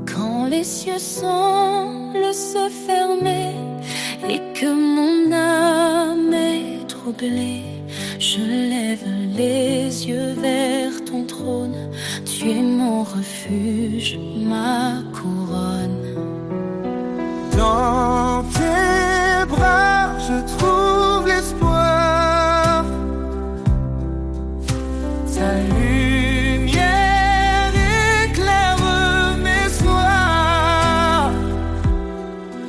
Quand les cieux semblent se fermer et que mon âme est troublée, je lève les yeux vers ton trône. Tu es mon refuge, ma couronne. Dans tes bras, je trouve l'espoir. Ta lumière éclaire mes soirs.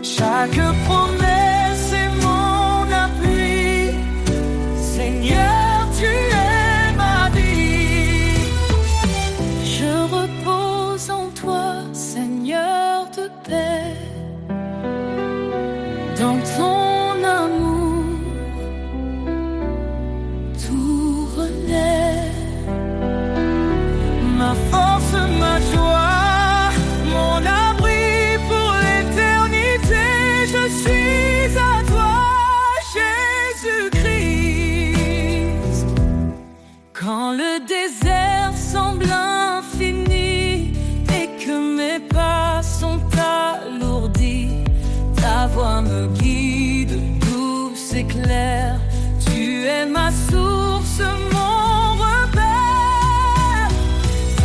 Chaque promesse est mon appui. Seigneur, tu es ma vie. Je repose en toi, Seigneur de paix. Dans ton amour, tout renaît. Ma force, ma joie, mon abri pour l'éternité. Je suis à toi, Jésus-Christ. Quand le désert semble infini et que mes pas sont alourdis, ta voix me guide, douce et claire. Tu es ma source, mon repère.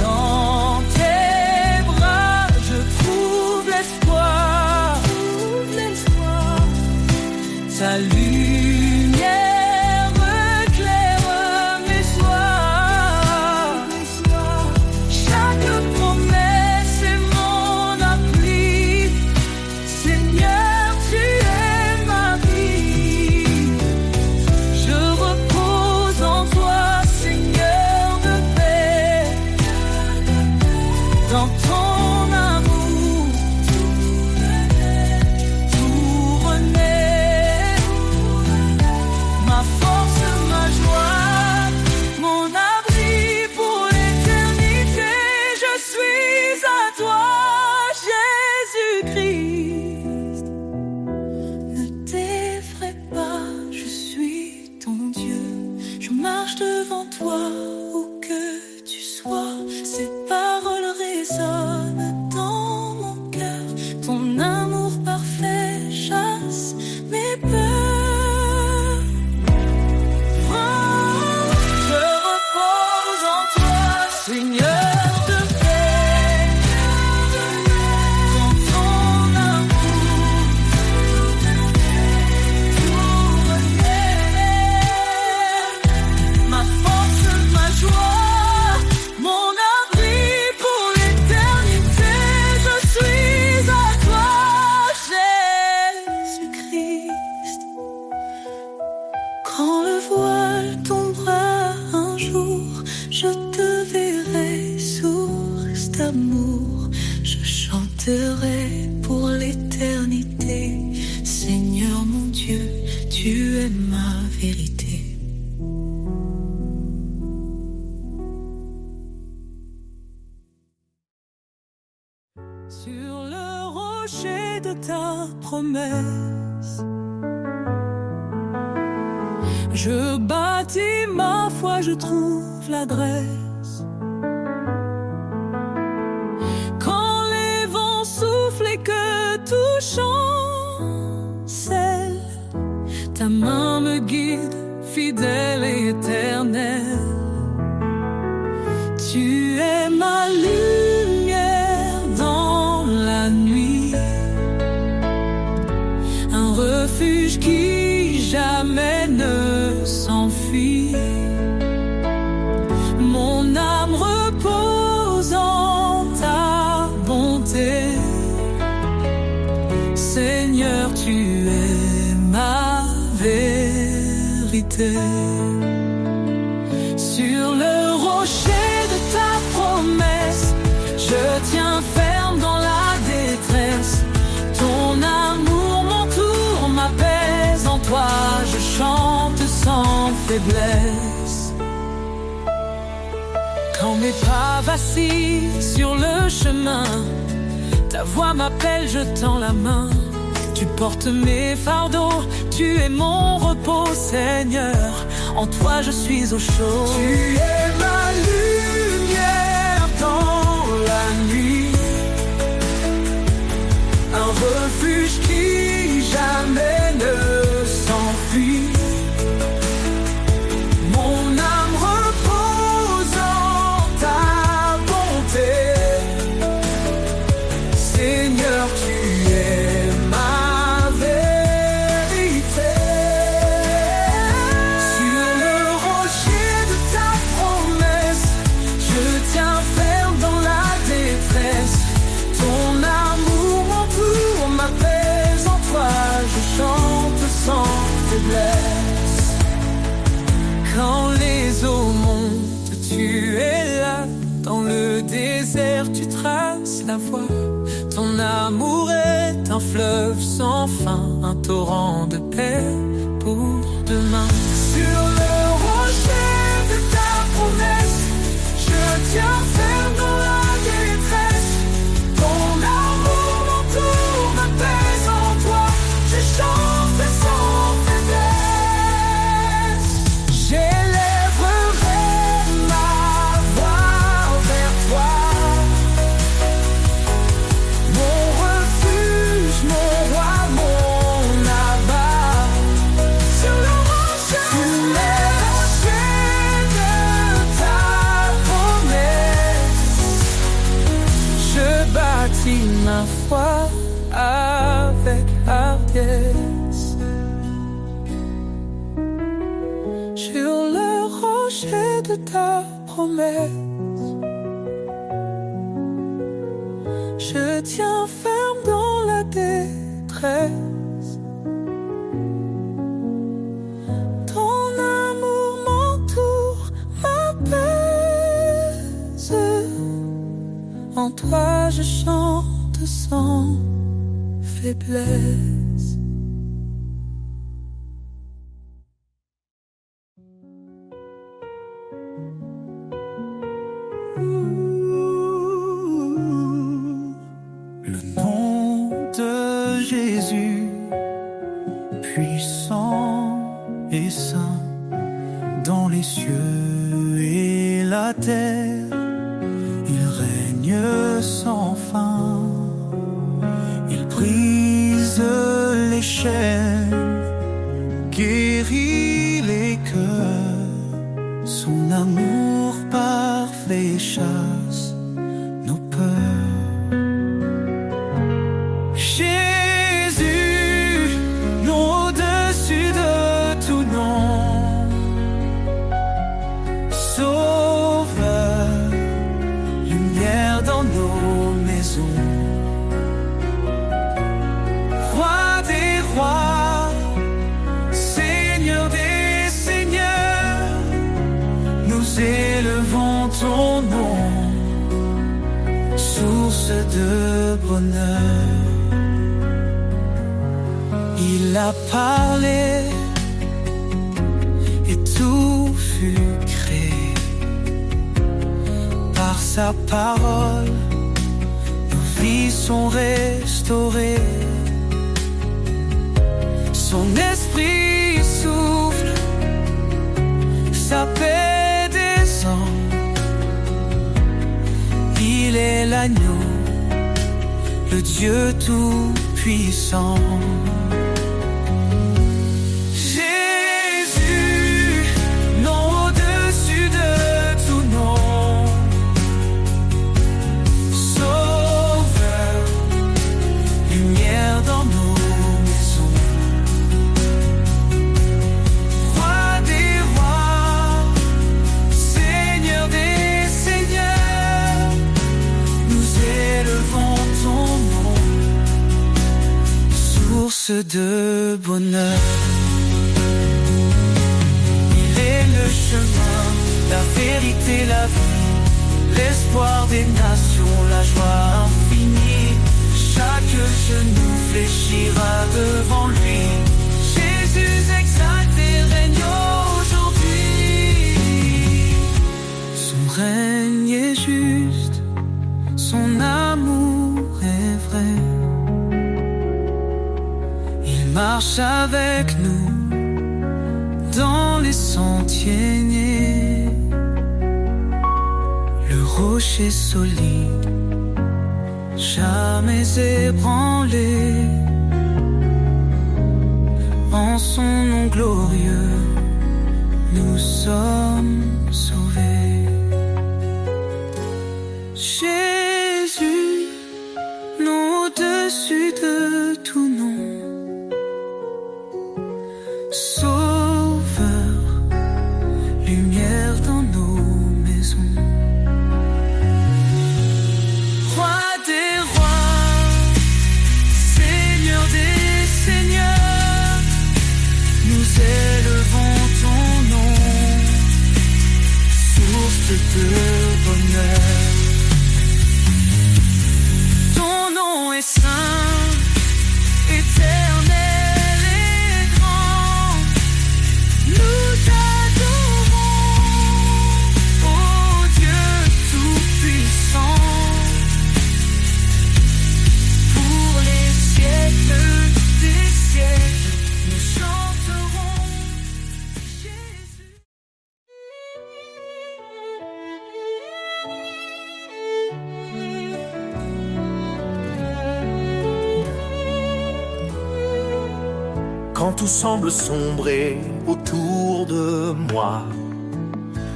Dans tes bras, je trouve l'espoir. Ta lumière éclaire mes soirs. Chaque promesse est mon appui. Seigneur, tu es ma vie. Je repose en toi, Seigneur de paix. Dans ton amour, tout renaît. Ma force, ma joie, mon abri pour l'éternité. Je suis à toi, Jésus-Christ. Ne t'effraie pas, je suis ton Dieu. Je marche devant toi où que tu sois. Ces paroles résonnent dans mon cœur. Ton amour parfait chasse mes peurs. Je repose en toi, Seigneur de paix. Dans ton amour, tout renaît. Ma force, ma joie, mon abri pour l'éternité. Je suis à toi, Jésus-Christ. Quand le voile tombera un jour, je te verrai, source d'amour. Je chanterai pour l'éternité. Seigneur mon Dieu, tu es ma vérité. sur le rocher de ta promesse. Je bâtis ma foi, je trouve l'adresse. Quand les vents soufflent et que tout chancelle, ta main me guide, fidèle et éternelle. Tu es ma lumière dans la nuit, un refuge qui jamais ne s'enfuit. Mon âme repose en ta bonté. Seigneur, tu es ma vérité. Sur le rocher de ta promesse, je tiens ferme dans la détresse. Ton amour m'entoure, m'apaise. En toi je chante sans faiblesse. Quand mes pas vacillent sur le chemin, voix m'appelle, je tends la main. Tu portes mes fardeaux, tu es mon repos, Seigneur. En toi je suis au chaud. Tu es ma lumière dans la nuit, un refuge qui jamais ne s'enfuit. Mon âme repose en ta bonté, Seigneur, tu es ma vérité. Sur le rocher de ta promesse, je tiens ferme dans la détresse. Ton amour m'entoure, m'apaise, en toi je chante sans faiblesse. Quand les eaux montent, tu es là. Dans le désert, tu traces la voie. Ton amour est un fleuve sans fin, un torrent de paix pour demain. Sur le rocher de ta promesse, je tiens ferme dans la détresse. Ton amour m'entoure, m'apaise, en toi je chante sans faiblesse. J'élèverai ma voix vers toi, mon refuge, mon roi, mon abat. Sur le rocher de ta promesse, je bâtis ma foi avec hardiesse. Sur le rocher de ta promesse, je tiens ferme dans la détresse. Ton amour m'entoure, m'apaise. En toi je chante sans faiblesse. Le nom de Jésus, puissant et saint, dans les cieux et la terre, il règne sans fin. Il brise les chaînes, guérit les cœurs. Son amour parfait chasse nos peurs. Jésus, nom au-dessus de tout nom, Sauveur, lumière dans nos maisons, Roi des rois, Seigneur des seigneurs, nous élevons ton nom, source de bonheur. Il a parlé et tout fut créé. Par sa parole, nos vies sont restaurées. Son esprit souffle, sa paix descend. Il est l'agneau, le Dieu tout-puissant. Jésus, nom au-dessus de tout nom, Sauveur, lumière dans nos maisons, Roi des rois, Seigneur des seigneurs, nous élevons ton nom, source de bonheur. Il est le chemin, la vérité, la vie, l'espoir des nations, la joie infinie. Chaque genou fléchira devant lui. Jésus exalté règne aujourd'hui. Son règne est juste, son amour est vrai. Il marche avec nous dans les sentiers niais. Le rocher solide, jamais ébranlé. En son nom glorieux, nous sommes sauvés. Jésus, nom au-dessus de tout nom. Sauveur, lumière dans nos maisons. Roi des rois, Seigneur des seigneurs, nous élevons ton nom, source de bonheur. Ton nom est saint, éternel et grand. Nous t'adorons, ô Dieu tout-puissant. Pour les siècles des siècles, nous chanterons Jésus. Quand tout semble sombrer autour de moi,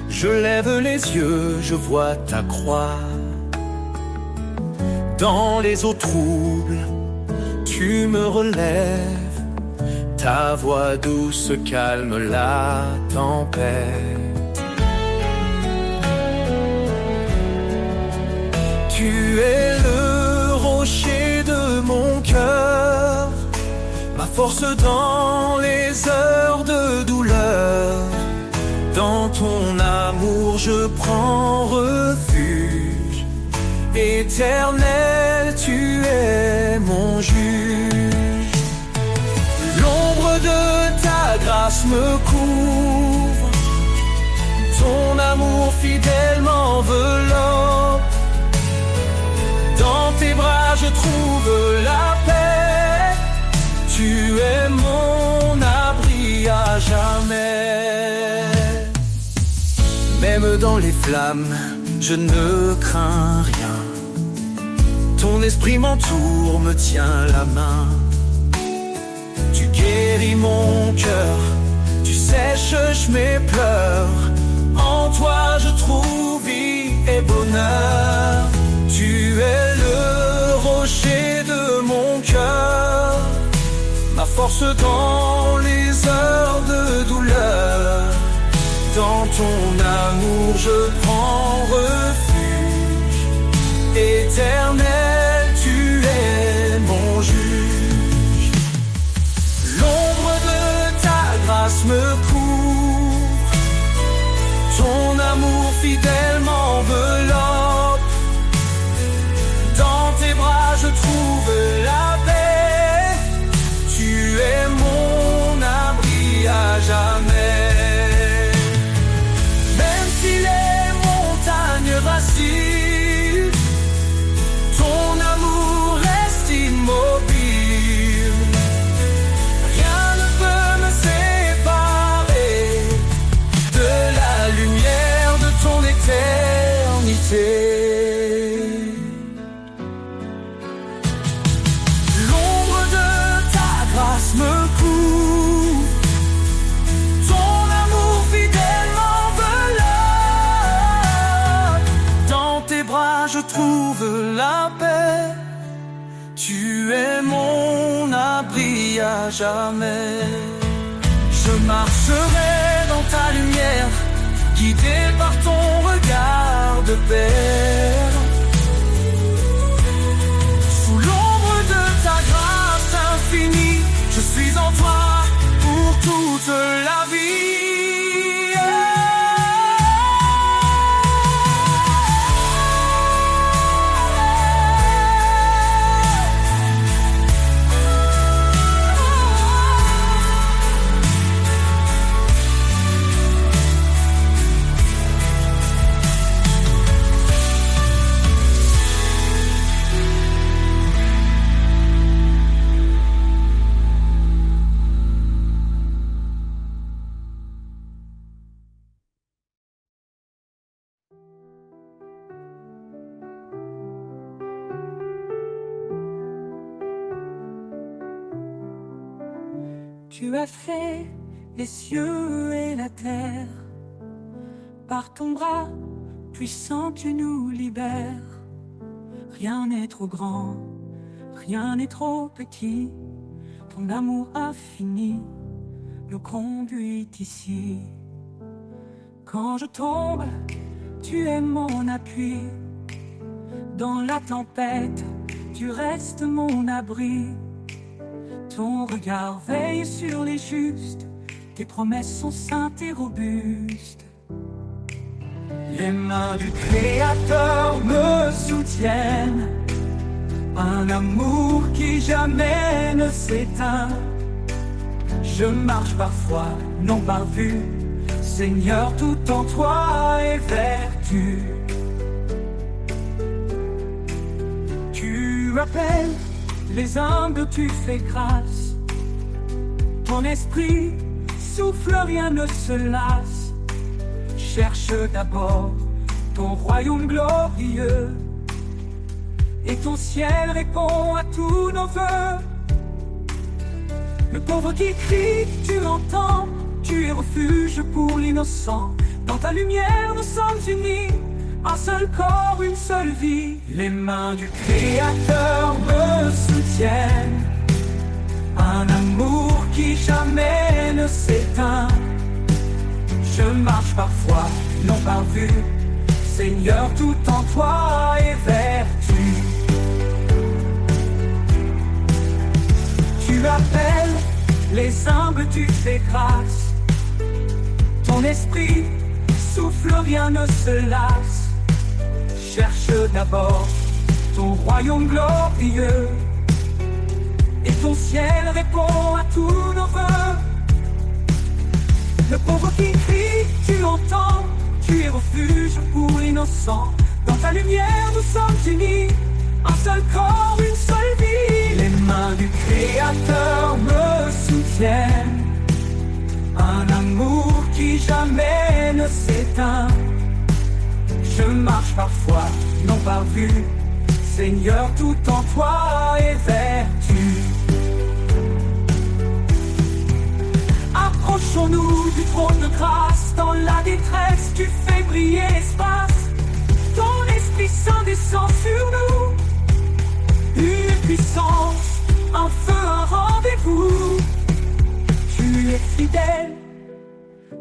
je lève les yeux, je vois ta croix. Dans les eaux troubles, tu me relèves, ta voix douce calme la tempête. Tu es le rocher de mon cœur, ma force dans les heures de douleur. Dans ton amour je prends refuge. Éternel, tu es mon juge. L'ombre de ta grâce me couvre. Ton amour fidèle m'enveloppe. Dans tes bras je trouve la paix. Tu es mon abri à jamais. Même dans les flammes, je ne crains rien. Ton esprit m'entoure, me tient la main. Tu guéris mon cœur, tu sèches mes pleurs. En toi je trouve vie et bonheur. Tu es le rocher de mon cœur, ma force dans les heures de douleur. Dans ton amour je prends refuge. Éternel, tu es mon juge. L'ombre de ta grâce me couvre. Ton amour fidèle m'enveloppe. Dans tes bras je trouve la paix. Tu es mon abri à jamais. Même si les montagnes vacillent, ton amour reste immobile. Rien ne peut me séparer de la lumière de ton éternité. Me couvre, ton amour fidèle m'enveloppe. Dans tes bras je trouve la paix. Tu es mon abri à jamais. Je marcherai dans ta lumière, guidé par ton regard de père. Sous l'ombre de ta grâce infinie, je suis en toi pour toute la vie. Tu as fait les cieux et la terre. Par ton bras puissant, tu nous libères. Rien n'est trop grand, rien n'est trop petit. Ton amour infini nous conduit ici. Quand je tombe, tu es mon appui. Dans la tempête, tu restes mon abri. Ton regard veille sur les justes. Tes promesses sont saintes et robustes. Les mains du Créateur me soutiennent. Un amour qui jamais ne s'éteint. Je marche par foi, non par vue. Seigneur, tout en toi est vertu. Tu appelles les humbles, tu fais grâce. Ton esprit souffle, rien ne se lasse. Cherche d'abord ton royaume glorieux, et ton ciel répond à tous nos vœux. Le pauvre qui crie, tu l'entends. Tu es refuge pour l'innocent. Dans ta lumière nous sommes unis. Un seul corps, une seule vie. Les mains du Créateur me soutiennent. Un amour qui jamais ne s'éteint. Je marche par foi, non par vue. Seigneur, tout en toi est vertu. Tu appelles les humbles, tu fais grâce. Ton esprit souffle, rien ne se lasse. Cherche d'abord ton royaume glorieux, et ton ciel répond à tous nos vœux. Le pauvre qui crie, tu l'entends. Tu es refuge pour l'innocent. Dans ta lumière nous sommes unis. Un seul corps, une seule vie. Les mains du Créateur me soutiennent. Un amour qui jamais ne s'éteint. Je marche par foi, non par vue. Seigneur, tout en toi est vertu. Approchons-nous du trône de grâce. Dans la détresse, tu fais briller l'espace. Ton Esprit Saint descend sur nous. Une puissance, un feu, un rendez-vous. Tu es fidèle,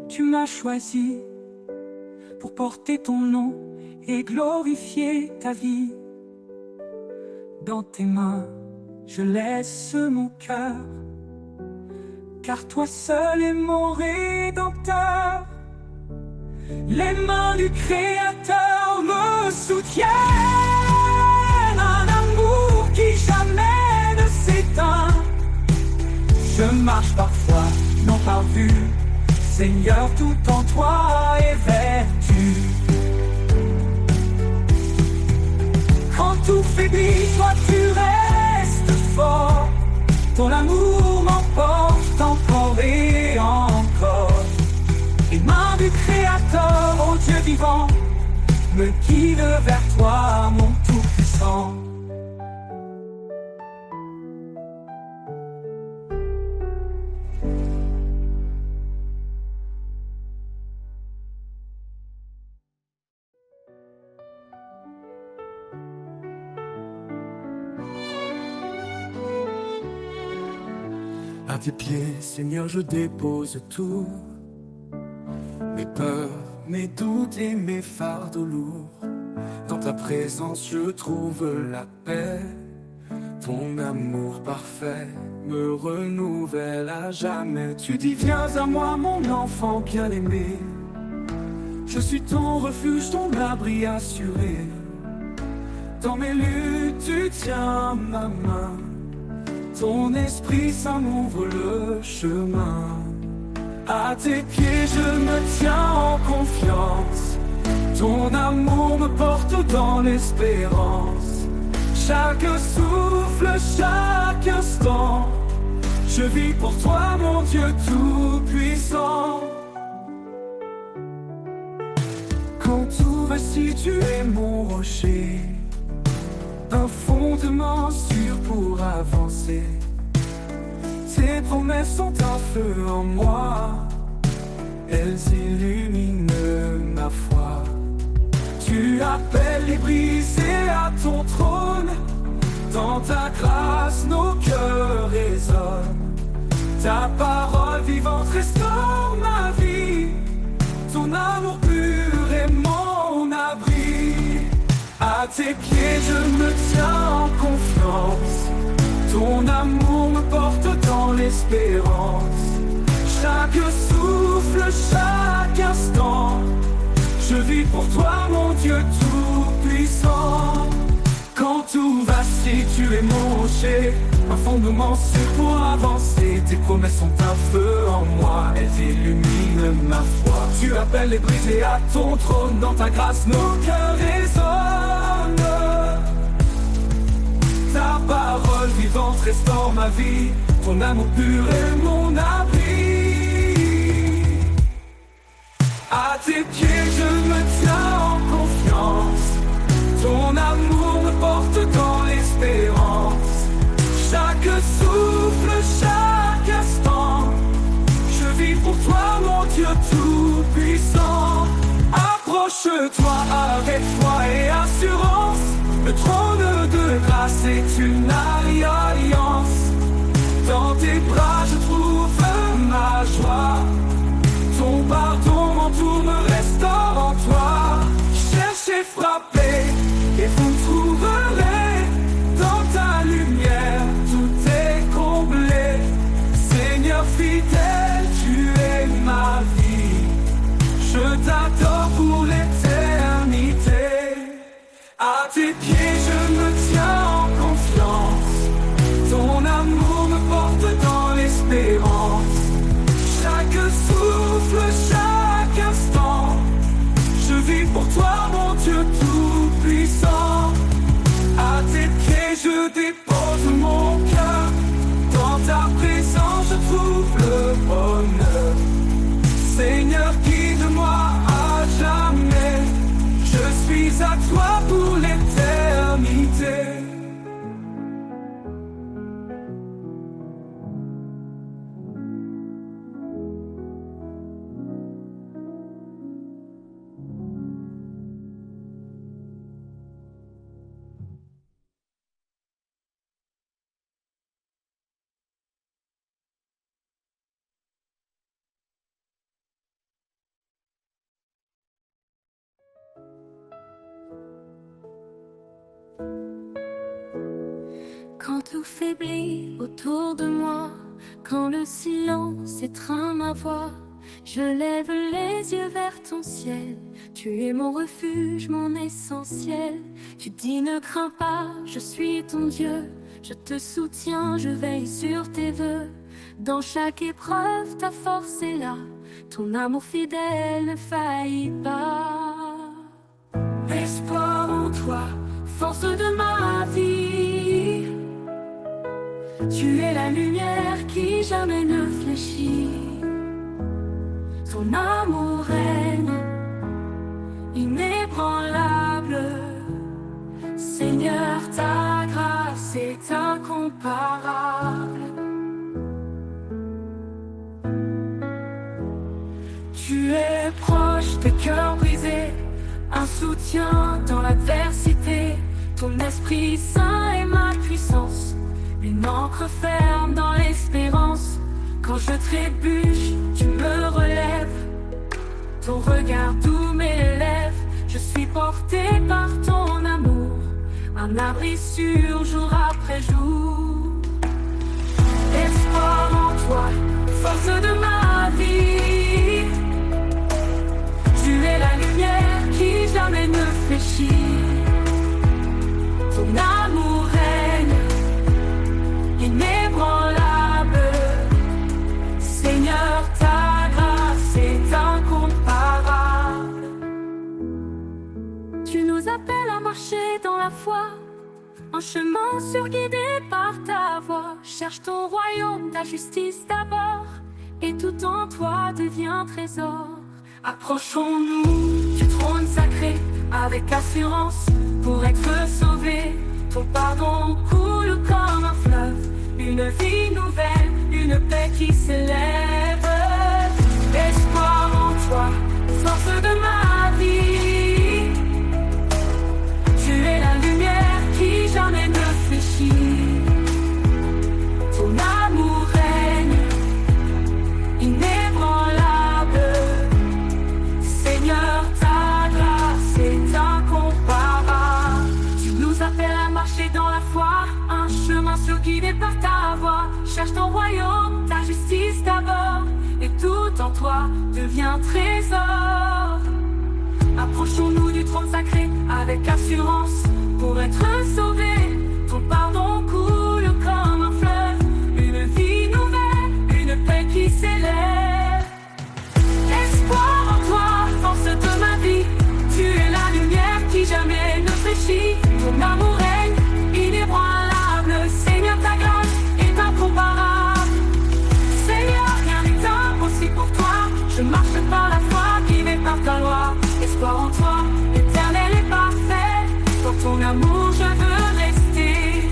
tu m'as choisi pour porter ton nom et glorifier ta vie. Dans tes mains, je laisse mon cœur, car toi seul est mon Rédempteur. Les mains du Créateur me soutiennent. Un amour qui jamais ne s'éteint. Je marche par foi, non par vue. Seigneur, tout en toi est vertu. Quand tout faiblit, toi tu restes fort. Ton amour m'emporte encore et encore. Les mains du Créateur, ô Dieu vivant, me guident vers toi, mon Tout-Puissant. À tes pieds, Seigneur, je dépose tout. Mes peurs, mes doutes et mes fardeaux lourds. Dans ta présence, je trouve la paix. Ton amour parfait me renouvelle à jamais. Tu dis, viens à moi, mon enfant bien-aimé. Je suis ton refuge, ton abri assuré. Dans mes luttes, tu tiens ma main. Ton Esprit Saint m'ouvre le chemin. À tes pieds je me tiens en confiance. Ton amour me porte dans l'espérance. Chaque souffle, chaque instant, je vis pour toi, mon Dieu tout-puissant. Quand tout vacille, tu es mon rocher, un fondement sûr pour avancer. Tes promesses sont un feu en moi, elles illuminent ma foi. Tu appelles les brisés à ton trône, dans ta grâce nos cœurs résonnent. Ta parole vivante restaure ma vie, ton amour pur est mon abri. À tes pieds je me tiens en confiance, ton amour me porte dans l'espérance. Chaque souffle, chaque instant, je vis pour toi mon Dieu tout-puissant. Quand tout vacille, tu es mon rocher, un fondement sûr pour avancer. Tes promesses sont un feu en moi, elles illuminent ma foi. Tu appelles les brisés à ton trône, dans ta grâce nos cœurs résonnent. Ta parole vivante restaure ma vie, ton amour pur est mon abri. À tes pieds je me tiens en confiance, ton amour me porte dans l'espérance. Chaque souffle, chaque instant, je vis pour toi mon Dieu tout-puissant. Approche-toi avec foi et assurance, le trône de grâce est une alliance. Dans tes bras je trouve ma joie, ton pardon m'entoure, me restaure en toi. Cherchez, frappez et vous trouverez, dans ta lumière tout est comblé. Seigneur fidèle, tu es ma vie, je t'adore pour l'éternité. À tes pieds je me tiens en confiance, ton amour me porte dans l'espérance. Chaque souffle, chaque instant, je vis pour toi mon Dieu tout-puissant. À tes pieds je dépose mon cœur, dans ta présence je trouve le bonheur. Seigneur, guide-moi à jamais, je suis à toi pour l'éternité. Quand tout faiblit autour de moi, quand le silence étreint ma voix, je lève les yeux vers ton ciel. Tu es mon refuge, mon essentiel. Tu dis ne crains pas, je suis ton Dieu. Je te soutiens, je veille sur tes vœux. Dans chaque épreuve, ta force est là. Ton amour fidèle ne faillit pas. Espoir en toi, force de ma vie. Tu es la lumière qui jamais ne fléchit. Ton amour règne, inébranlable. Seigneur, ta grâce est incomparable. Tu es proche des cœurs brisés, un soutien dans l'adversité. Ton Esprit Saint est ma puissance, une encre ferme dans l'espérance. Quand je trébuche, tu me relèves. Ton regard doux m'élève. Je suis porté par ton amour, un abri sûr jour après jour. Espoir en toi, force de ma vie. Tu es la lumière qui jamais ne fléchit. Ton amour règne, inébranlable. Seigneur, ta grâce est incomparable. Tu nous appelles à marcher dans la foi, un chemin sûr guidé par ta voix. Cherche ton royaume, ta justice d'abord, et tout en toi devient trésor. Approchons-nous du trône sacré avec assurance pour être sauvés. Ton pardon coule comme un fleuve, une vie nouvelle, une une paix qui s'élève. Espoir en toi, force de ma vie. Tu es la lumière qui jamais ne fléchit. Ton amour règne inébranlable. Seigneur, ta grâce est incomparable. Tu nous appelles à marcher dans la foi, un chemin guidé par ta voix. Cherche ton royaume, ta justice d'abord, et tout en toi devient trésor. Approchons-nous du trône sacré avec assurance pour être sauvés. Ton pardon coule comme un fleuve, une vie nouvelle, une paix qui s'élève. Espoir en toi, force de ma vie. Tu es la lumière qui jamais ne fléchit. Ton amour règne inébranlable. Seigneur, ta grâce est incomparable. Seigneur, rien n'est impossible pour toi. Je marche par la foi, guidé par ta loi. Espoir en toi, éternel et parfait. Dans ton amour je veux rester.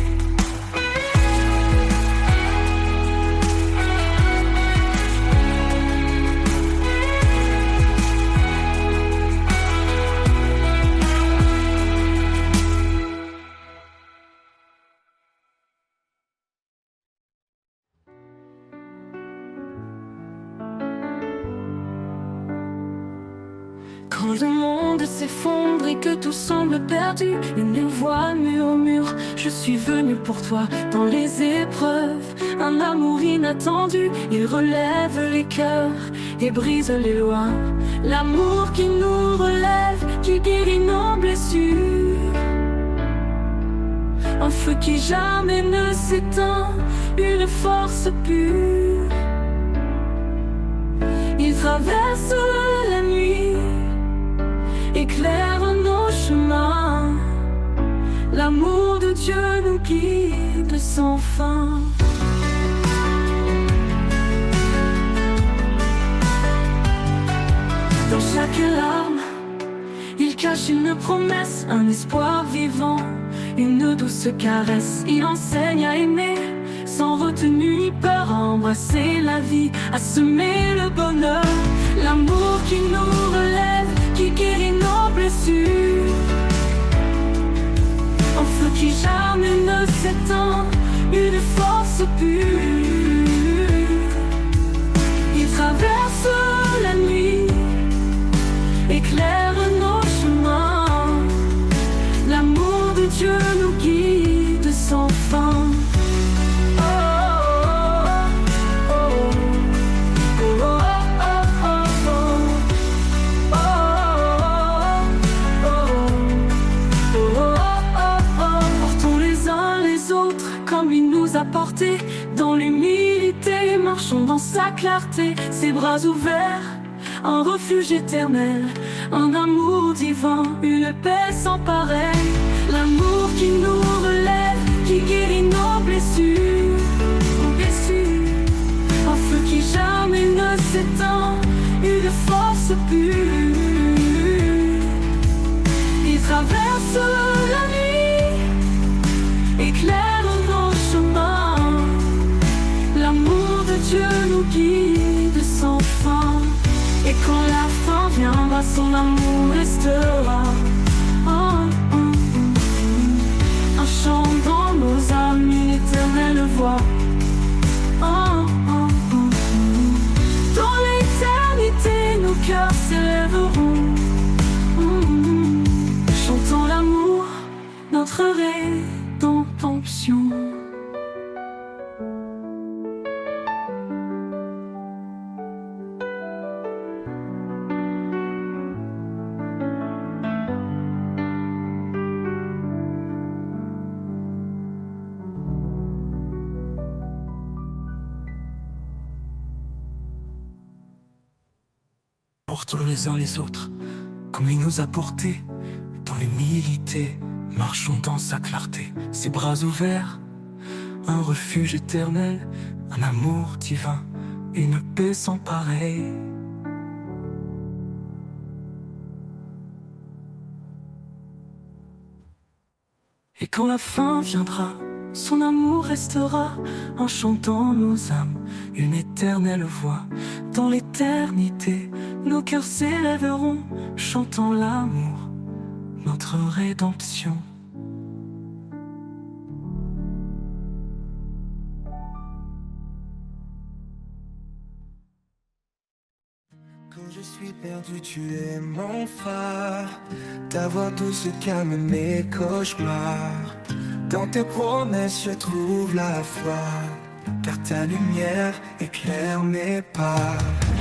Quand le monde s'effondre et que tout semble perdu, une voix murmure: je suis venu pour toi. Dans les épreuves, un amour inattendu, il relève les cœurs et brise les lois. L'amour qui nous relève, qui guérit nos blessures. Un feu qui jamais ne s'éteint, une force pure. Il traverse la nuit, éclaire nos chemins. L'amour de Dieu nous guide sans fin. Dans chaque larme, il cache une promesse, un espoir vivant, une douce caresse. Il enseigne à aimer sans retenue ni peur, à embrasser la vie, à semer le bonheur. L'amour qui nous relève, qui guérit nos blessures. Un feu qui jamais ne s'éteint, une force pure. Il traverse la nuit, éclaire nos chemins. L'amour de Dieu nous guide sans fin. Porté dans l'humilité, marchons dans sa clarté, ses bras ouverts, un refuge éternel, un amour divin, une paix sans pareil. L'amour qui nous relève, qui guérit nos blessures, un feu qui jamais ne s'éteint, une force pure. Il traverse la nuit, éclaire nos chemins. L'amour de Dieu nous guide sans fin. Et quand la fin viendra, son amour restera. Un chant dans nos âmes, une éternelle voix. Dans l'éternité, nos cœurs s'élèveront. Chantons l'amour, notre rédemption. Portons les uns les autres, comme il nous a portés. Dans l'humilité, marchons dans sa clarté. Ses bras ouverts, un refuge éternel, un amour divin, une paix sans pareil. Et quand la fin viendra, Son amour restera en chantant nos âmes, une éternelle voix. Dans l'éternité, nos cœurs s'élèveront, chantant l'amour, notre rédemption. Quand je suis perdu, tu es mon phare. Ta voix douce calme mes cauchemars. Dans tes promesses, je trouve la foi, car ta lumière éclaire mes pas.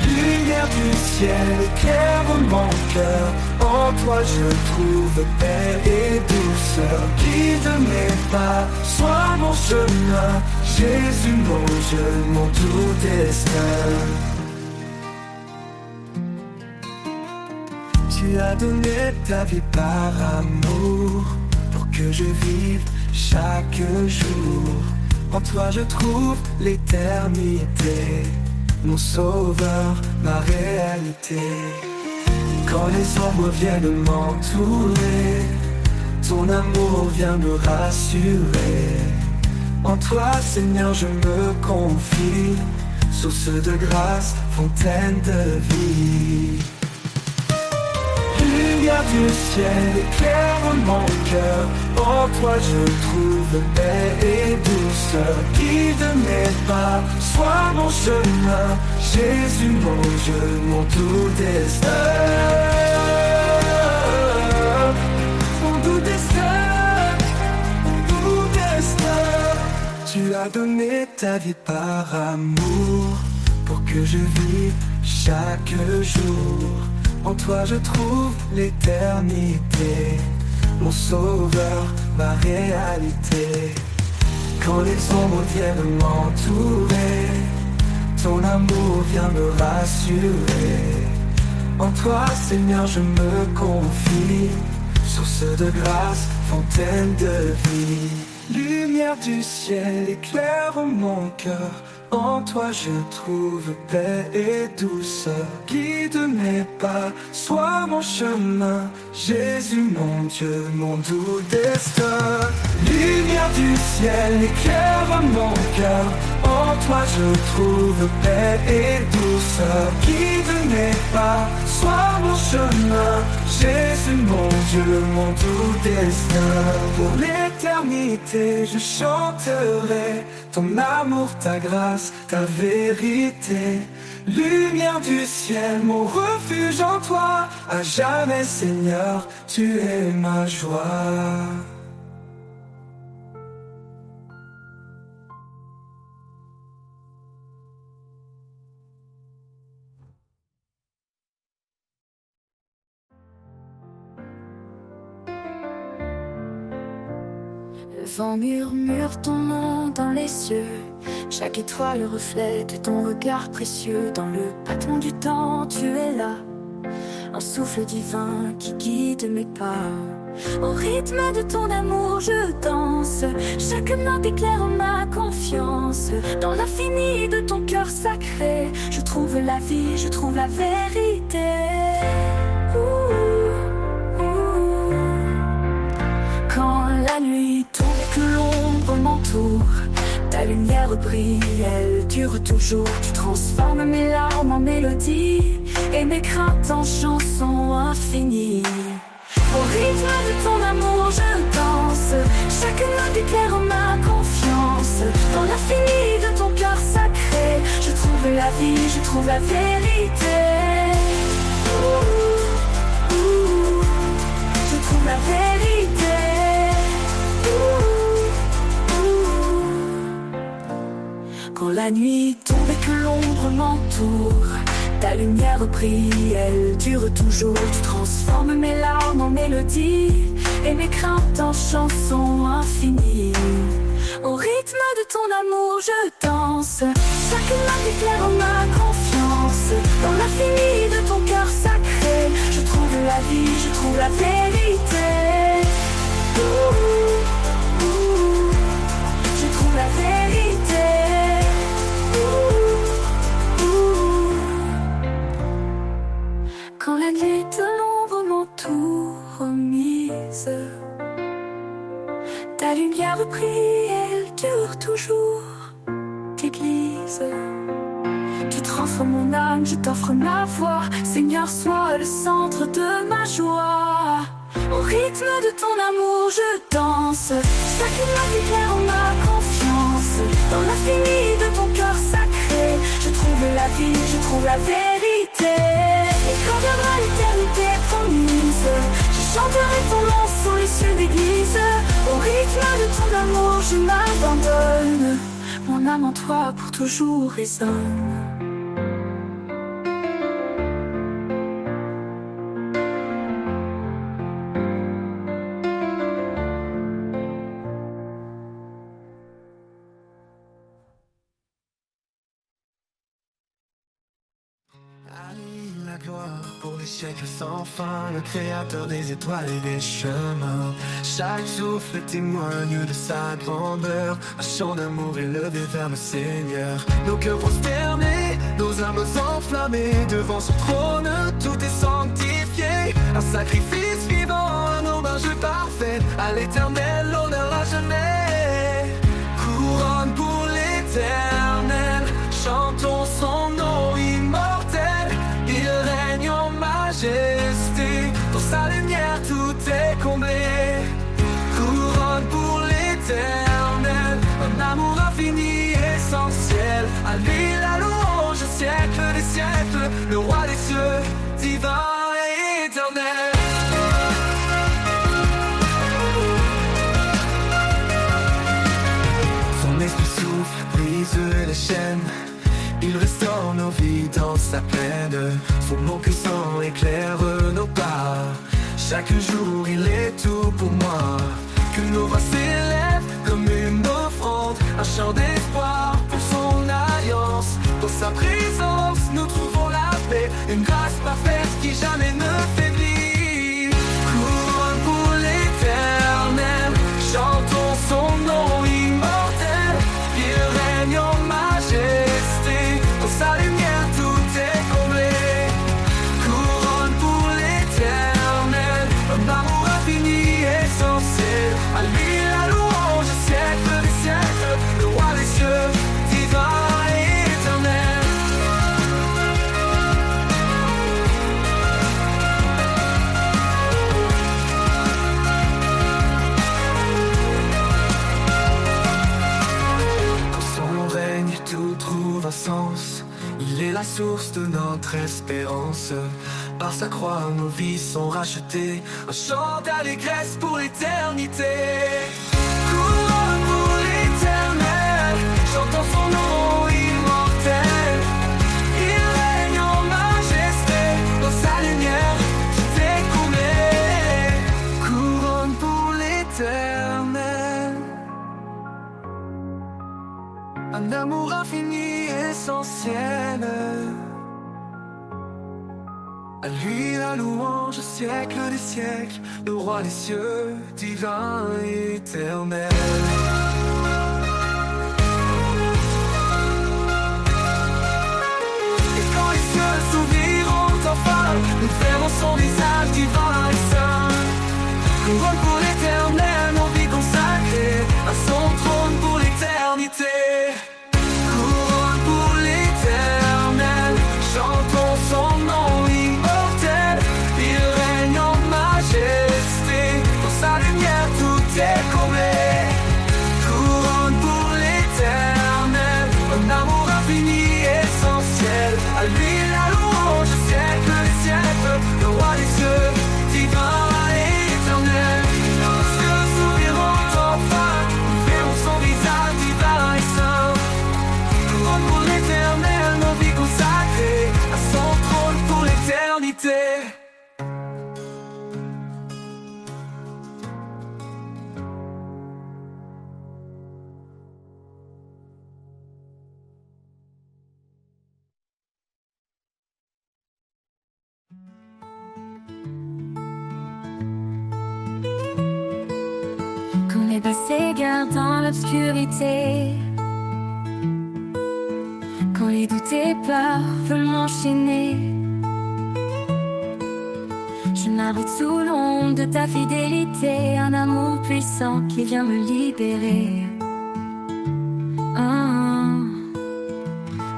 Lumière du ciel éclaire mon cœur. En toi je trouve paix et douceur. Guide mes pas, sois mon chemin. Jésus mon Dieu, mon tout destin. Tu as donné ta vie par amour, pour que je vive chaque jour. En toi je trouve l'éternité, mon sauveur, ma réalité. Quand les ombres viennent m'entourer, ton amour vient me rassurer. En toi Seigneur je me confie, source de grâce, fontaine de vie. Lumière du ciel éclaire mon cœur. En toi je trouve paix et douceur. Guide mes pas, sois mon chemin. Jésus mon Dieu, mon tout destin. Mon tout destin, mon tout destin. Tu as donné ta vie par amour, pour que je vive chaque jour. En toi je trouve l'éternité, mon sauveur, ma réalité. Quand les ombres viennent m'entourer, ton amour vient me rassurer. En toi Seigneur je me confie, source de grâce, fontaine de vie. Lumière du ciel éclaire mon cœur. En toi je trouve paix et douceur. Guide mes pas, sois mon chemin. Jésus mon Dieu, mon doux destin. Lumière du ciel éclaire mon cœur. En toi je trouve paix et douceur. Guide mes pas, sois mon chemin. Jésus mon Dieu, mon doux destin. Pour l'éternité je chanterai ton amour, ta grâce, ta vérité. Lumière du ciel, mon refuge en toi. À jamais Seigneur, tu es ma joie. Le vent murmure ton nom dans les cieux. Chaque étoile reflète ton regard précieux. Dans le battement du temps, tu es là, un souffle divin qui guide mes pas. Au rythme de ton amour, je danse. Chaque note éclaire ma confiance. Dans l'infini de ton cœur sacré, je trouve la vie, je trouve la vérité. Quand la nuit tombe et que l'ombre m'entoure, ta lumière brille, elle dure toujours. Tu transformes mes larmes en mélodie et mes craintes en chansons infinies. Au rythme de ton amour, je danse. Chaque note éclaire ma confiance. Dans l'infini de ton cœur sacré, je trouve la vie, je trouve la vérité. Je trouve la vérité. Quand la nuit tombe et que l'ombre m'entoure, ta lumière brille, elle dure toujours. Tu transformes mes larmes en mélodie et mes craintes en chansons infinies. Au rythme de ton amour, je danse. Chaque note éclaire ma confiance. Dans l'infini de ton cœur sacré, je trouve la vie, je trouve la vérité. Je trouve la vérité. Quand la nuit de l'ombre m'entoure mise, ta lumière lumière brille, elle dure toujours. Église, tu transformes mon âme, je t'offre ma voix. Seigneur, sois le centre de ma joie. Au rythme de ton amour, je danse. Chaque note éclaire en ma confiance. Dans l'infini de ton cœur sacré, je trouve la vie, je trouve la vérité. Et quand viendra l'éternité promise, je chanterai ton nom sous les cieux d'église. Au rythme de ton amour, je m'abandonne. Mon âme en toi pour toujours résonne. La gloire pour les siècles sans fin, le créateur des étoiles et des chemins. Chaque souffle témoigne de sa grandeur, un chant d'amour élevé vers le Seigneur. Nos cœurs prosternés, nos âmes enflammées, devant son trône tout est sanctifié. Un sacrifice vivant, un hommage parfait, à l'éternel l'honneur à jamais. Couronne pour l'éternel, chantons son nom immortel. Il règne en majesté, dans sa lumière tout est comblé. Couronne pour l'éternel, un amour infini, essentiel. À lui la louange, siècle des siècles, le roi des cieux, divin et éternel. Son esprit souffle, brise les chaînes. Il restaure nos vies dans sa plaine. Son nom puissant éclaire nos pas. Chaque jour il est tout pour moi. Que nos voix s'élèvent comme une offrande, un chant d'espoir pour son alliance. Dans sa présence nous trouvons la paix, une grâce parfaite qui jamais ne faiblit. Couronne pour l'éternel, chantons son nom immortel. Il règne en majesté, dans sa lumière tout est comblé. Couronne pour l'éternel, un amour infini, essentiel. À lui la louange, siècle des siècles, le roi des cieux, divin et éternel. Dans son règne tout trouve un sens. Il est la source de notre espérance. Par sa croix, nos vies sont rachetées. Un chant d'allégresse pour l'éternité. Couronne pour l'éternel, chantons son nom immortel. Il règne en majesté, dans sa lumière, tout est comblé. Couronne pour l'éternel, un amour infini, essentiel. À lui la louange, siècle des siècles, le roi des cieux, divin et éternel. Et quand les cieux s'ouvriront enfin, nous verrons son visage divin et saint. Couronne pour l'éternel, nos vies consacrées à son trône pour l'éternité. Couronne pour l'éternel, chantons son nom immortel. Il règne en majesté, dans sa lumière tout est comblé. Couronne pour l'éternel, un amour infini, essentiel. À lui la louange, siècle des siècles, le roi des cieux, divin et éternel. Nos yeux s'ouvriront enfin, nous verrons son visage divin et saint. Couronne pour l'éternel, nos vies consacrées à son trône pour l'éternité. Quand les deux s'égarent dans l'obscurité, quand les doutes et peurs veulent m'enchaîner, je m'abrite Sous l'ombre de ta fidélité, un amour puissant qui vient me libérer.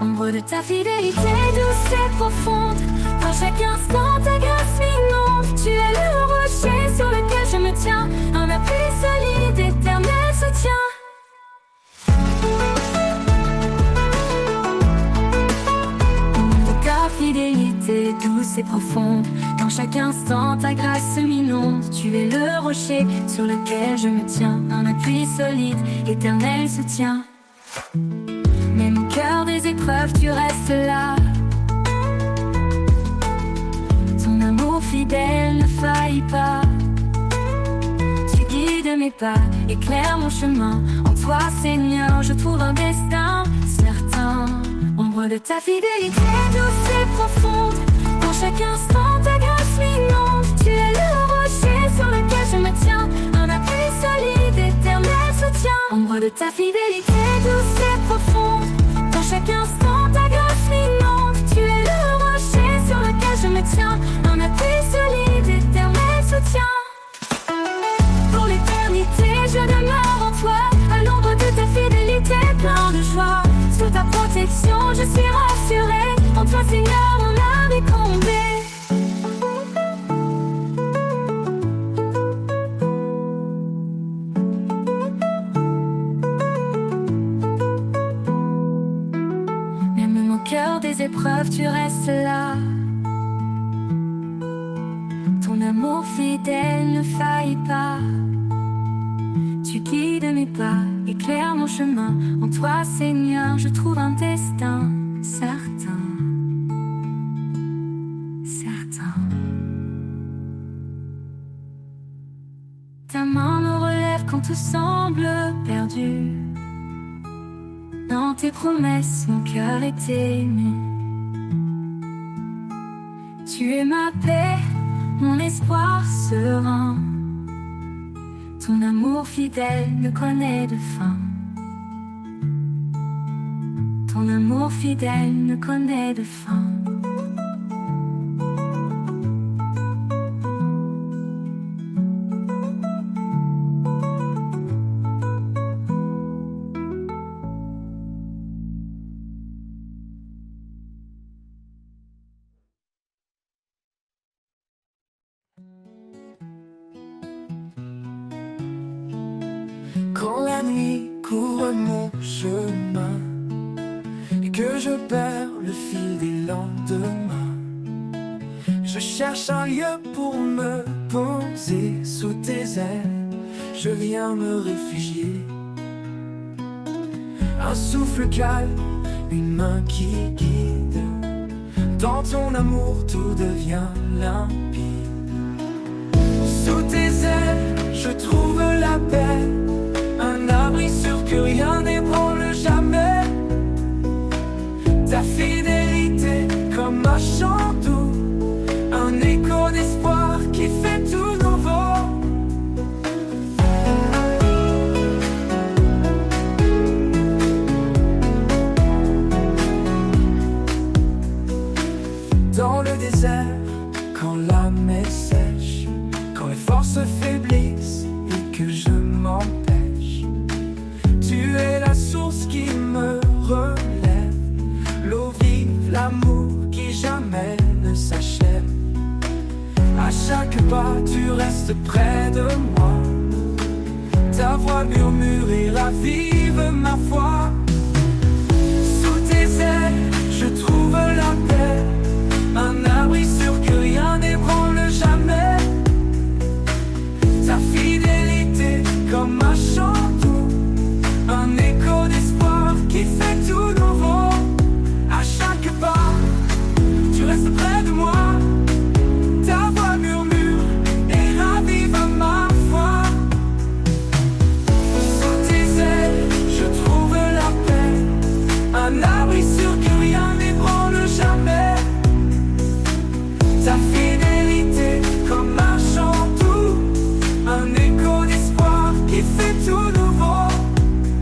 Ombre de ta fidélité douce et profonde, dans chaque instant ta grâce m'inonde. Tu es le rocher sur lequel je me tiens, un appui solide, éternel soutien. Ombre de ta fidélité douce et profonde, dans chaque instant ta grâce m'inonde. Tu es le rocher sur lequel je me tiens, un appui solide, éternel soutien. Même au cœur des épreuves, tu restes là. Ton amour fidèle ne faillit pas. Tu guides mes pas, éclaires mon chemin. En toi, Seigneur, je trouve un destin certain. Ombre de ta fidélité douce et profonde, dans chaque instant ta grâce m'inonde. Tu es le rocher sur lequel je me tiens, un appui solide, éternel soutien. Ombre de ta fidélité douce et profonde, dans chaque instant ta grâce m'inonde. Tu es le rocher sur lequel je me tiens, un appui solide, éternel soutien. Pour l'éternité je demeure en toi, à l'ombre de ta fidélité plein de joie. Sous ta protection je suis rassurée, en toi Seigneur mon âme est comblée. Des épreuves, tu restes là. Ton amour fidèle ne faillit pas. Tu guides mes pas, éclaires mon chemin. En toi, Seigneur, je trouve un destin certain. Certain. Ta main me relève quand tout semble perdu. Dans tes promesses, mon cœur est aimé. Tu es ma paix, mon espoir serein. Ton amour fidèle ne connaît de fin. Ton amour fidèle ne connaît de fin. Quand la nuit couvre mon chemin et que je perds le fil des lendemains, je cherche un lieu pour me poser sous tes ailes. Je viens me réfugier. Un souffle calme, une main qui guide. Dans ton amour tout devient limpide. Sous tes ailes, je trouve la paix. Un abri sûr que rien n'ébranle jamais. Ta fidélité comme un chant doux, un écho d'espoir qui fait tout nouveau. Dans le désert, quand l'âme est sèche, quand les forces faiblissent et que je m'empêche, tu es la source qui me relève, l'eau vive, l'amour qui jamais ne s'achève. À chaque pas, tu restes près de moi. Ta voix murmure et ravive ma foi. Sous tes ailes, je trouve la paix. Un abri sûr que rien n'ébranle jamais. Ta fidélité comme un chant doux, un écho d'espoir qui fait tout nouveau. À chaque pas, tu restes près de moi. Ta voix murmure et ravive ma foi. Sous tes ailes, je trouve la paix. Un abri sûr que rien n'ébranle jamais. Ta fidélité comme un chant doux, un écho d'espoir qui fait tout nouveau.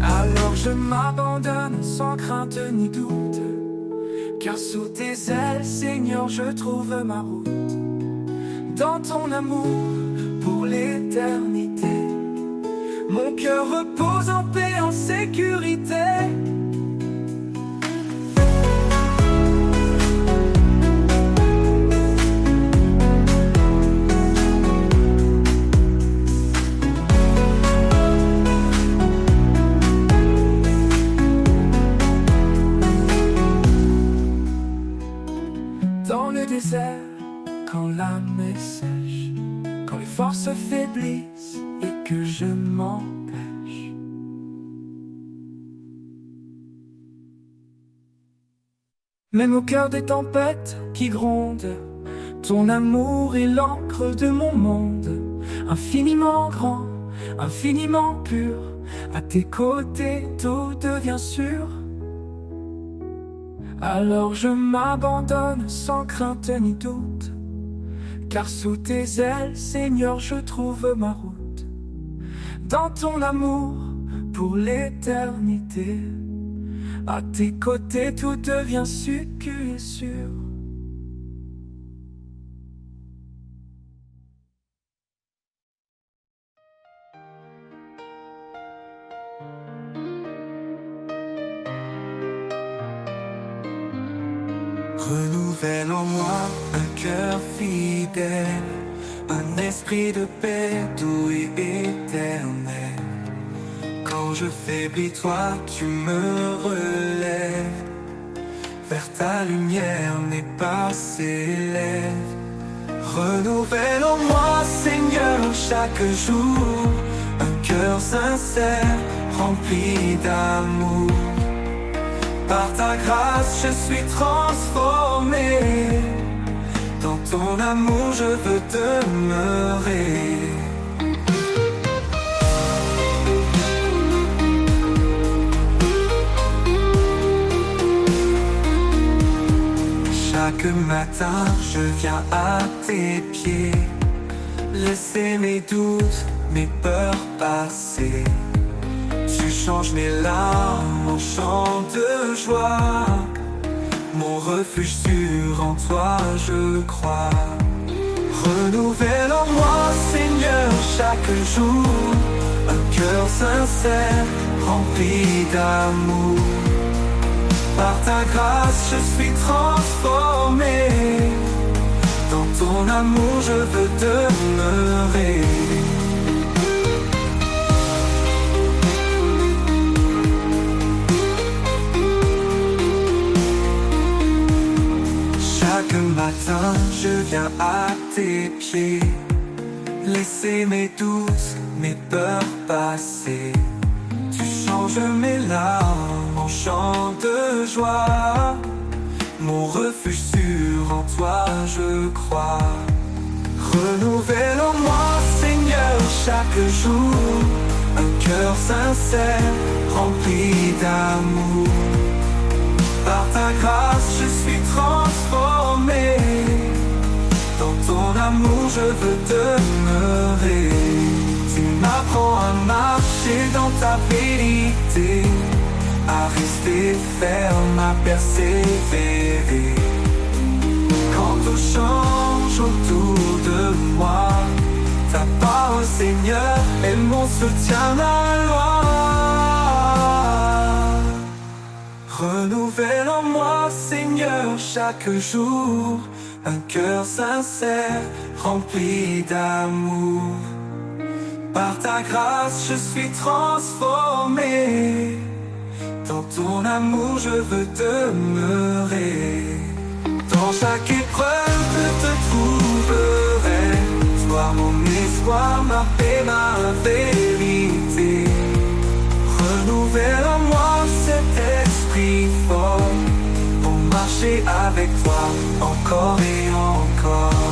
Alors je m'abandonne sans crainte ni doute, car sous tes ailes, Seigneur, je trouve ma route. dans ton amour pour l'éternité. Mon cœur repose en paix, en sécurité. Dans le désert, quand l'âme est sèche, quand les forces faiblissent et que je m'empêche. Même au cœur des tempêtes qui grondent, ton amour est l'encre de mon monde. Infiniment grand, infiniment pur, à tes côtés tout devient sûr. Alors je m'abandonne sans crainte ni doute, car sous tes ailes, Seigneur, je trouve ma route. Dans ton amour pour l'éternité, à tes côtés tout devient sécu et sûr. Renouvelle en moi un cœur fidèle, un esprit de paix doux et éternel. Quand je faiblis, toi tu me relèves, vers ta lumière n'est pas s'élève. Renouvelle en moi, Seigneur, chaque jour, un cœur sincère, rempli d'amour. Par ta grâce, je suis transformé. Dans ton amour, je veux demeurer. Chaque matin, je viens à tes pieds, laisser mes doutes, mes peurs passer. Tu changes mes larmes en chants de joie. Mon refuge sûr, en toi je crois. Renouvelle en moi, Seigneur, chaque jour, un cœur sincère, rempli d'amour. Par ta grâce, je suis transformé. Dans ton amour, je veux demeurer. Chaque matin, je viens à tes pieds, laisser mes doutes, mes peurs passer. Tu changes mes larmes en chants de joie. Mon refuge sûr, en toi je crois. Renouvelle en moi, Seigneur, chaque jour, un cœur sincère, rempli d'amour. Par ta grâce, je suis transformé. Dans ton amour, je veux demeurer. Tu m'apprends à marcher dans ta vérité, à rester ferme, à persévérer. Quand tout change autour de moi, ta parole, Seigneur, est mon soutien, ma loi. Renouvelle en moi, Seigneur, chaque jour, un cœur sincère, rempli d'amour. Par ta grâce, je suis transformé. Dans ton amour, je veux demeurer. Dans chaque épreuve, je te trouverai. Toi, mon espoir, ma paix, ma vérité. Renouvelle en moi cet esprit fort, pour marcher avec toi encore et encore.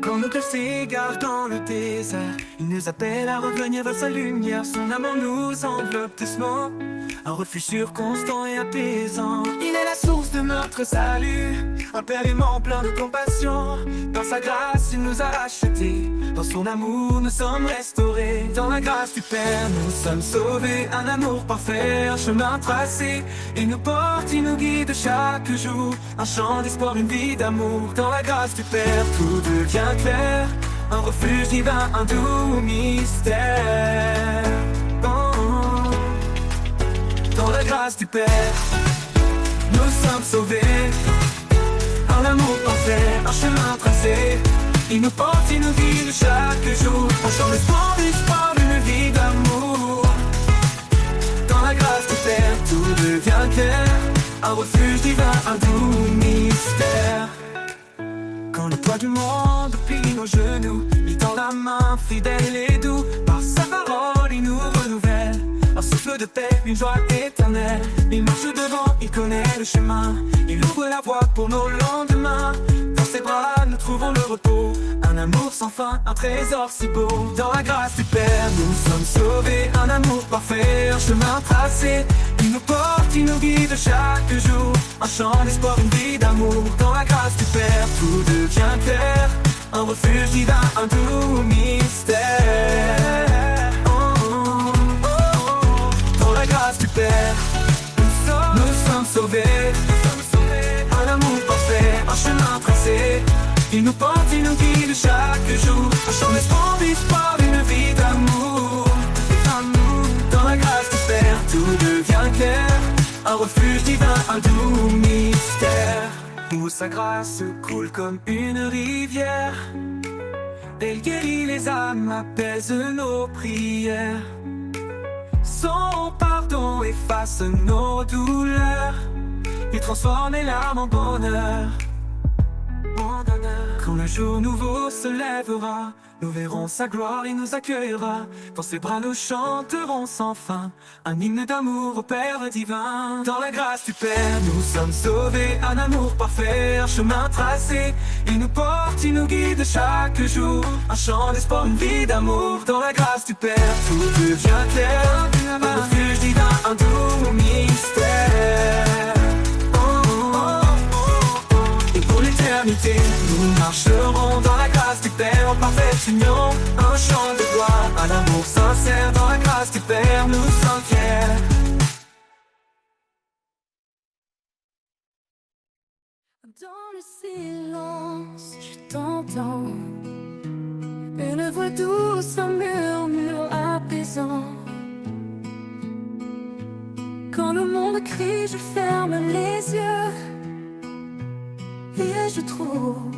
Comme notre cigare dans le désert, il nous appelle à revenir vers sa lumière. Son amour nous enveloppe doucement, un refuge sûr, constant et apaisant. Il est la source de notre salut, un Père aimant plein de compassion. Dans sa grâce il nous a rachetés, dans son amour nous sommes restaurés. Dans la grâce du Père nous sommes sauvés, un amour parfait, un chemin tracé. Il nous porte, il nous guide chaque jour, un chant d'espoir, une vie d'amour. Dans la grâce du Père tout devient clair, un refuge divin, un doux mystère. Oh. Dans la grâce du Père nous sommes sauvés, un amour parfait, un chemin tracé. Il nous porte, il nous guide chaque jour, un chant d'espoir, une vie d'amour. Dans la grâce du Père tout devient clair, un refuge divin, un doux mystère. Quand le poids du monde plie nos genoux, il tend la main fidèle et doux. Par sa parole il nous renouvelle, un souffle de paix, une joie éternelle. Il marche devant, il connaît le chemin, il ouvre la voie pour nos lendemains. Dans ses bras nous trouvons le repos, un amour sans fin, un trésor si beau. Dans la grâce du Père nous sommes sauvés, un amour parfait, un chemin tracé. Il nous porte, il nous guide chaque jour, un chant d'espoir, une vie d'amour. Dans la grâce du Père tout devient clair, un refuge divin, un doux mystère. Oh, oh, oh. Dans la grâce du Père nous sommes sauvés, un amour parfait, un chemin tracé. Il nous porte, il nous guide chaque jour, un chant d'espoir, une vie d'amour. Dans la grâce du Père tout devient clair, un refuge divin, un doux mystère. Où sa grâce coule comme une rivière, elle guérit les âmes, apaise nos prières. Son pardon efface nos douleurs, il transforme les larmes en bonheur. Quand le jour nouveau se lèvera, nous verrons sa gloire, il nous accueillera. Dans ses bras nous chanterons sans fin, un hymne d'amour au Père divin. Dans la grâce du Père nous sommes sauvés, un amour parfait, un chemin tracé. Il nous porte, il nous guide chaque jour, un chant d'espoir, une vie d'amour. Dans la grâce du Père tout devient clair, un refuge divin, un doux mystère. Nous marcherons dans la grâce du Père en parfaite union, un chant de gloire, un amour sincère. Dans la grâce du Père nous sommes fiers. Dans le silence, je t'entends, une voix douce, un murmure apaisant. Quand le monde crie, je ferme les yeux et je trouve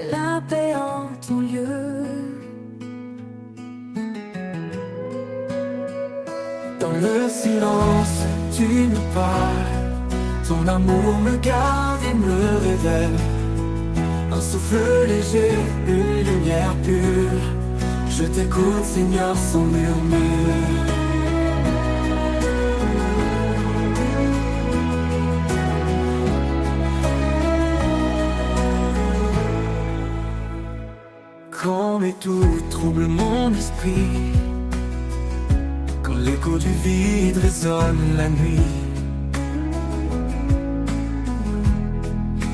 la paix en ton lieu. Dans le silence, tu me parles, ton amour me garde et me révèle. Un souffle léger, une lumière pure, je t'écoute Seigneur sans murmure. Quand mes doutes troublent mon esprit, quand l'écho du vide résonne la nuit,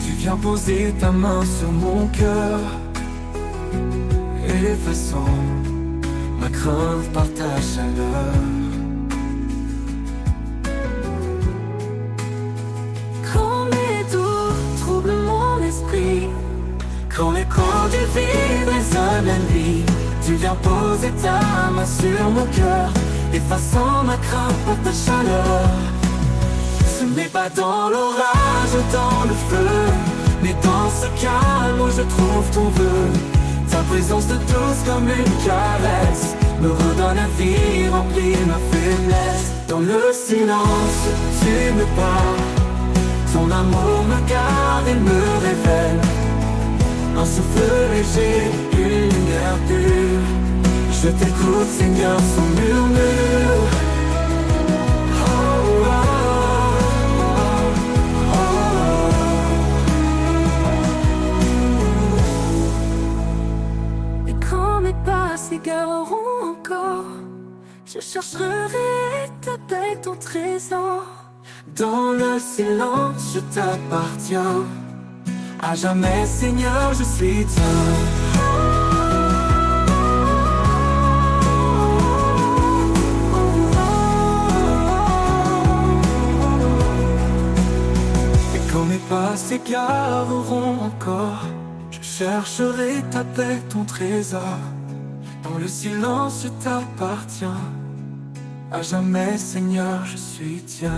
tu viens poser ta main sur mon cœur, effaçant ma crainte par ta chaleur. Quand mes doutes troublent mon esprit, quand l'écho du vide résonne la nuit, tu viens poser ta main sur mon cœur, effaçant ma crainte par ta chaleur. Ce n'est pas dans l'orage, dans le feu, mais dans ce calme où je trouve ton vœu. Ta présence de douce comme une caresse me redonne la vie, remplit ma faiblesse. Dans le silence, tu me parles, ton amour me garde et me révèle. Un souffle léger, une lumière pure, je t'écoute Seigneur sans murmure. Oh, oh, et quand mes pas s'égareront encore, Je chercherai ta paix, ton trésor. Dans le silence, je t'appartiens. À jamais, Seigneur, je suis tien. Et quand mes pas s'égareront encore, je chercherai ta paix, ton trésor. Dans le silence, je t'appartiens. À jamais, Seigneur, je suis tien.